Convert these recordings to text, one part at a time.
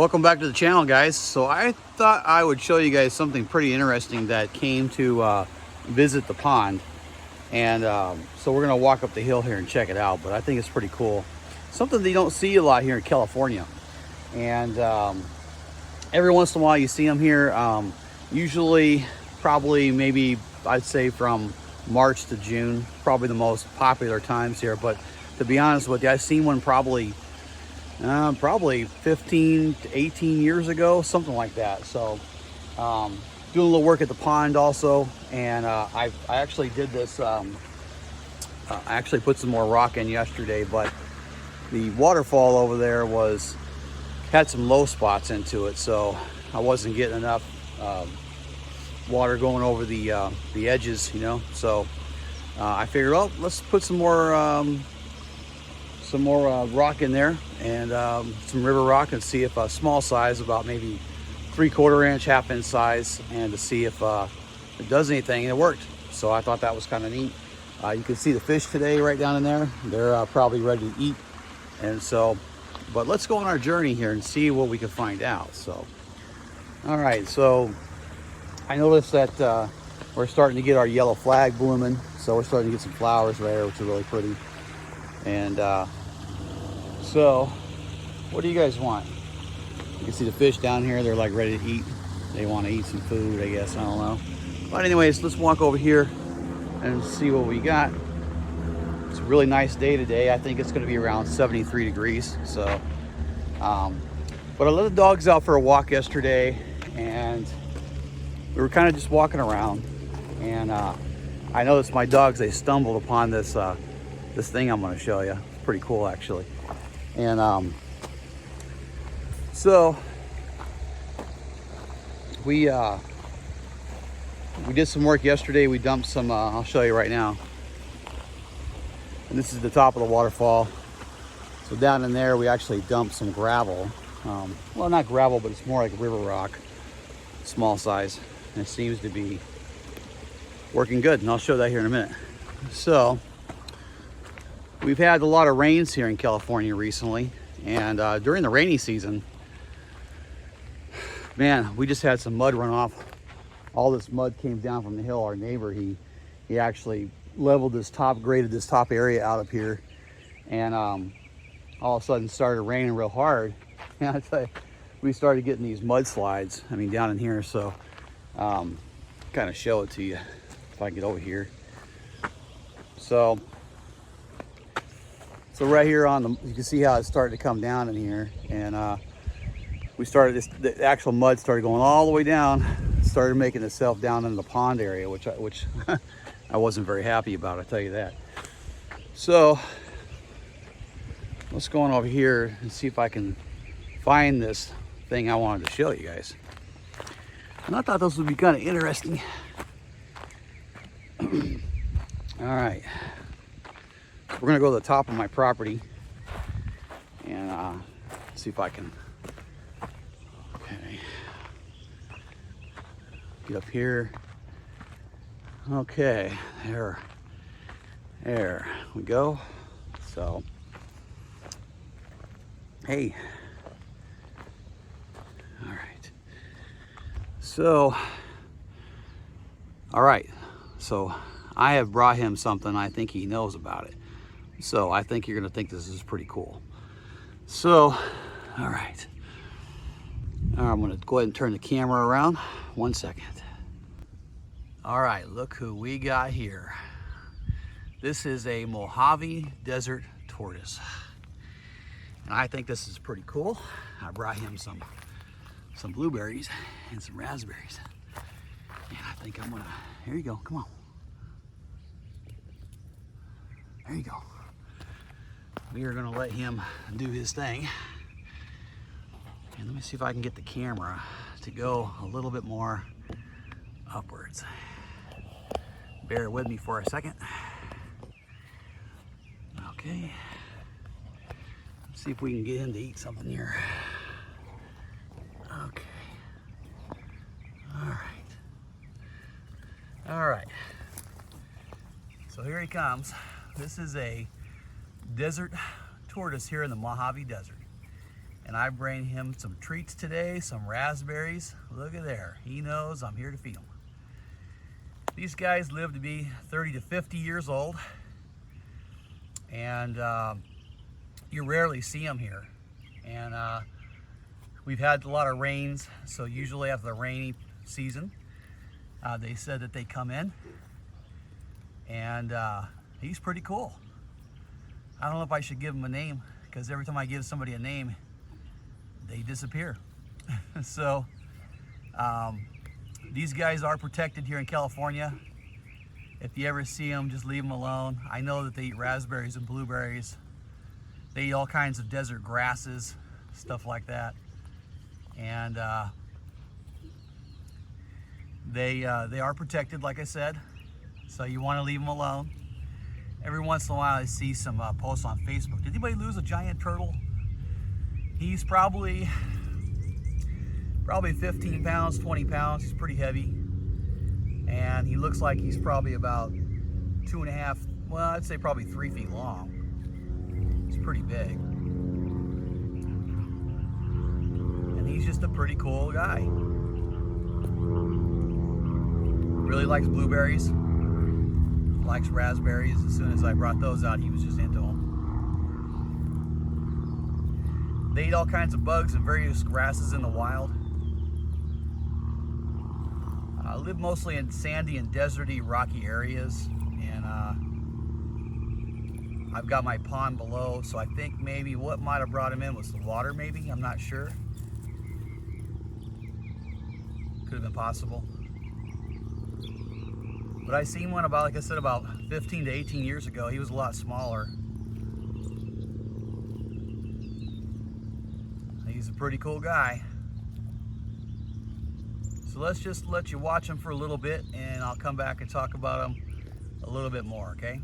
Welcome back to the channel, guys. So I thought I would show you guys something pretty interesting that came to visit the pond. And so we're gonna walk up the hill here and check it out, but I think it's pretty cool. Something that you don't see a lot here in California. And every once in a while you see them here. Usually probably maybe I'd say from March to June, probably the most popular times here. But to be honest with you, I've seen one probably 15 to 18 years ago, something like that. So doing a little work at the pond also, and I actually did this. I actually put some more rock in yesterday, but the waterfall over there had some low spots into it, so I wasn't getting enough water going over the edges, you know. So I figured, oh, let's put some more rock in there, and some river rock, and see if a small size, about maybe 3/4 inch, half inch size, and to see if it does anything. And it worked. So I thought that was kind of neat. You can see the fish today right down in there. They're probably ready to eat. And so, but let's go on our journey here and see what we can find out. So, all right. So I noticed that we're starting to get our yellow flag blooming. So we're starting to get some flowers there, which are really pretty. And so what do you guys want? You can see the fish down here. They're like ready to eat. They want to eat some food, I guess. I don't know. But anyways, let's walk over here and see what we got. It's a really nice day today. I think it's going to be around 73 degrees. So, but I let the dogs out for a walk yesterday, and we were kind of just walking around. And I noticed my dogs, they stumbled upon this this thing I'm going to show you. It's pretty cool, actually. And so we did some work yesterday. We dumped some, I'll show you right now. And this is the top of the waterfall. So down in there, we actually dumped some gravel. Well, not gravel, but it's more like river rock, small size. And it seems to be working good. And I'll show that here in a minute. So we've had a lot of rains here in California recently. And during the rainy season, man, we just had some mud run off. All this mud came down from the hill. Our neighbor, he actually leveled this top, graded this top area out up here, and all of a sudden started raining real hard. And I tell you, we started getting these mudslides, I mean, down in here. So kind of show it to you if I can get over here. So right here on the, you can see how it started to come down in here, and we started this, the actual mud started going all the way down, started making itself down in the pond area, which I wasn't very happy about, I'll tell you that. So let's go on over here and see if I can find this thing I wanted to show you guys. And I thought this would be kind of interesting. All right, we're gonna go to the top of my property and see if I can, okay, get up here. Okay, there we go. So, hey, all right. So, all right. So I have brought him something. I think he knows about it. So I think you're gonna think this is pretty cool. So, all right. I'm gonna go ahead and turn the camera around. 1 second. All right, look who we got here. This is a Mojave Desert tortoise. And I think this is pretty cool. I brought him some blueberries and some raspberries. And I think I'm gonna, here you go, come on. There you go. We are gonna let him do his thing. And let me see if I can get the camera to go a little bit more upwards. Bear with me for a second. Okay. Let's see if we can get him to eat something here. Okay. All right. All right. So here he comes. This is a desert tortoise here in the Mojave Desert. And I bring him some treats today, some raspberries. Look at there. He knows I'm here to feed him. These guys live to be 30 to 50 years old. And you rarely see them here. And we've had a lot of rains, so usually after the rainy season, they said that they come in. And he's pretty cool. I don't know if I should give him a name, because every time I give somebody a name, they disappear. So these guys are protected here in California. If you ever see them, just leave them alone. I know that they eat raspberries and blueberries. They eat all kinds of desert grasses, stuff like that. And they are protected, like I said. So you want to leave them alone. Every once in a while I see some posts on Facebook. Did anybody lose a giant turtle? He's probably 15 pounds, 20 pounds. He's pretty heavy. And he looks like he's probably about 2.5, well, I'd say probably 3 feet long. He's pretty big. And he's just a pretty cool guy. Really likes blueberries. Likes raspberries. As soon as I brought those out, he was just into them. They eat all kinds of bugs and various grasses in the wild. I live mostly in sandy and deserty, rocky areas, and I've got my pond below, so I think maybe what might have brought him in was the water, maybe. I'm not sure. Could have been possible. But I seen one about, like I said, about 15 to 18 years ago. He was a lot smaller. He's a pretty cool guy. So let's just let you watch him for a little bit, and I'll come back and talk about him a little bit more, okay?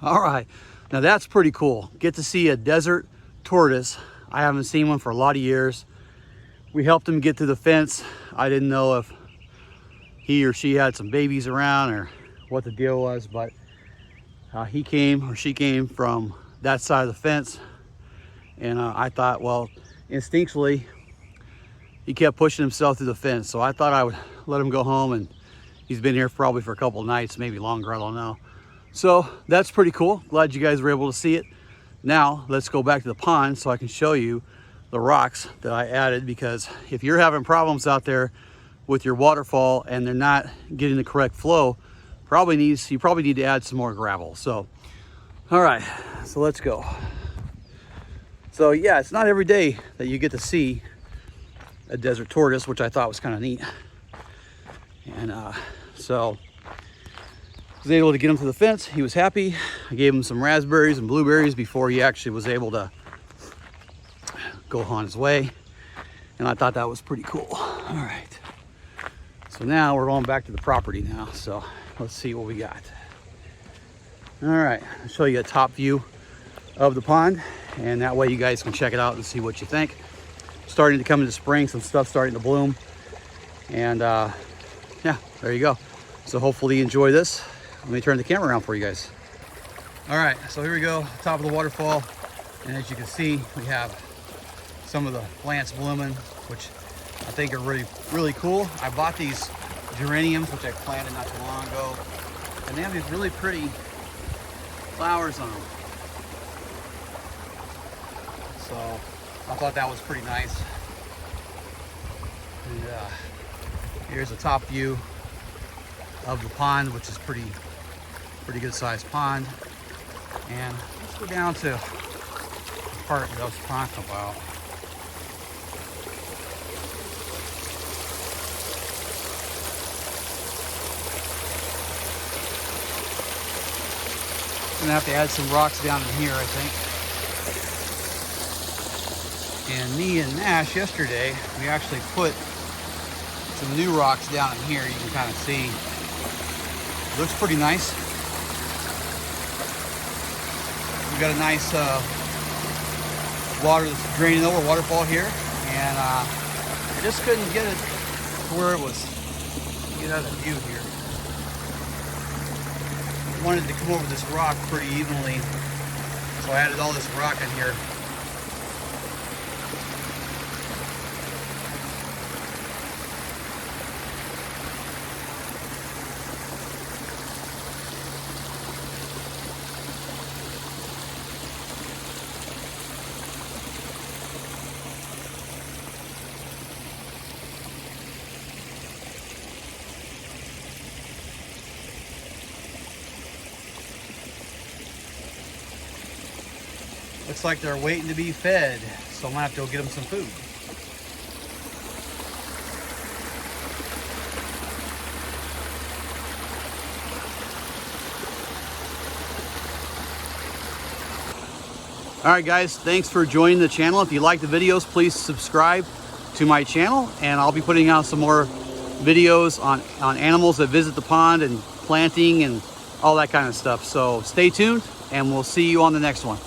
All right, now that's pretty cool. Get to see a desert tortoise. I haven't seen one for a lot of years. We helped him get to the fence. I didn't know if he or she had some babies around or what the deal was, but he came or she came from that side of the fence. And I thought, well, instinctually, he kept pushing himself through the fence. So I thought I would let him go home, and he's been here probably for a couple of nights, maybe longer, I don't know. So that's pretty cool. Glad you guys were able to see it. Now let's go back to the pond so I can show you the rocks that I added, because if you're having problems out there with your waterfall and they're not getting the correct flow, you probably need to add some more gravel. So, all right, so let's go. So yeah, it's not every day that you get to see a desert tortoise, which I thought was kind of neat. And so I was able to get him to the fence. He was happy. I gave him some raspberries and blueberries before he actually was able to go on his way. And I thought that was pretty cool. All right. So now we're going back to the property now. So let's see what we got. All right, I'll show you a top view of the pond, and that way you guys can check it out and see what you think. Starting to come into spring, some stuff starting to bloom. And yeah, there you go. So hopefully you enjoy this. Let me turn the camera around for you guys. All right, so here we go, top of the waterfall. And as you can see, we have some of the plants blooming, which I think are really, really cool. I bought these geraniums, which I planted not too long ago. And they have these really pretty flowers on them. So I thought that was pretty nice. And here's a top view of the pond, which is pretty good sized pond. And let's go down to the part that I was talking about. I'm gonna have to add some rocks down in here, I think. And me and Nash yesterday, we actually put some new rocks down in here. You can kind of see. Looks pretty nice. We got a nice water that's draining over, waterfall here, and I just couldn't get it to where it was. Get out of view here. I wanted to come over this rock pretty evenly, so I added all this rock in here. Looks like they're waiting to be fed, so I'm gonna have to go get them some food. All right, guys, thanks for joining the channel. If you like the videos, please subscribe to my channel, and I'll be putting out some more videos on animals that visit the pond and planting and all that kind of stuff. So stay tuned, and we'll see you on the next one.